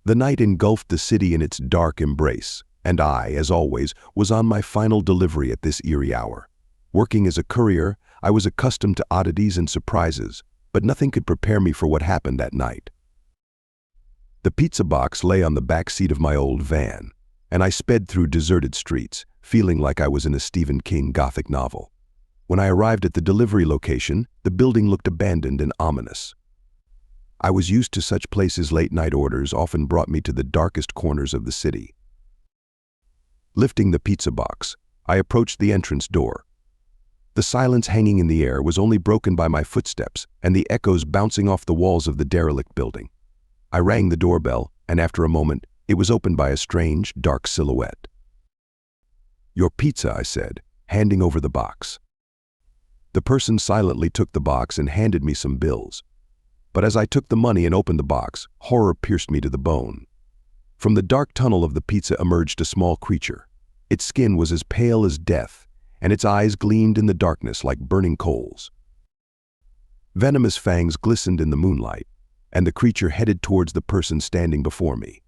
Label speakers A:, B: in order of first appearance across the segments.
A: The night engulfed the city in its dark embrace, and I, as always, was on my final delivery at this eerie hour. Working as a courier, I was accustomed to oddities and surprises, but nothing could prepare me for what happened that night. The pizza box lay on the back seat of my old van, and I sped through deserted streets, feeling like I was in a Stephen King Gothic novel. When I arrived at the delivery location, the building looked abandoned and ominous. I was used to such places. Late-night orders often brought me to the darkest corners of the city. Lifting the pizza box, I approached the entrance door. The silence hanging in the air was only broken by my footsteps and the echoes bouncing off the walls of the derelict building. I rang the doorbell, and after a moment, it was opened by a strange, dark silhouette. "Your pizza," I said, handing over the box. The person silently took the box and handed me some bills. But as I took the money and opened the box, horror pierced me to the bone. From the dark tunnel of the pizza emerged a small creature. Its skin was as pale as death, and its eyes gleamed in the darkness like burning coals. Venomous fangs glistened in the moonlight, and the creature headed towards the person standing before me.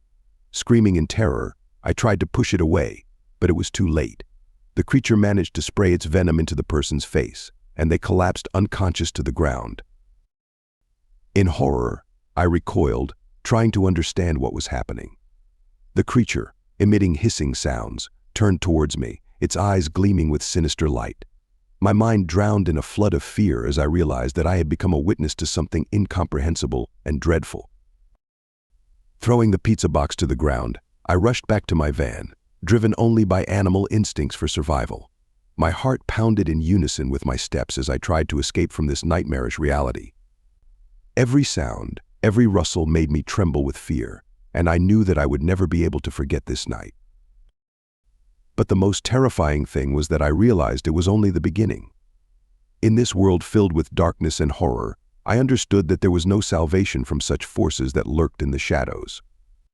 A: Screaming in terror, I tried to push it away, but it was too late. The creature managed to spray its venom into the person's face, and they collapsed unconscious to the ground. In horror, I recoiled, trying to understand what was happening. The creature, emitting hissing sounds, turned towards me, its eyes gleaming with sinister light. My mind drowned in a flood of fear as I realized that I had become a witness to something incomprehensible and dreadful. Throwing the pizza box to the ground, I rushed back to my van, driven only by animal instincts for survival. My heart pounded in unison with my steps as I tried to escape from this nightmarish reality. Every sound, every rustle made me tremble with fear, and I knew that I would never be able to forget this night. But the most terrifying thing was that I realized it was only the beginning. In this world filled with darkness and horror, I understood that there was no salvation from such forces that lurked in the shadows.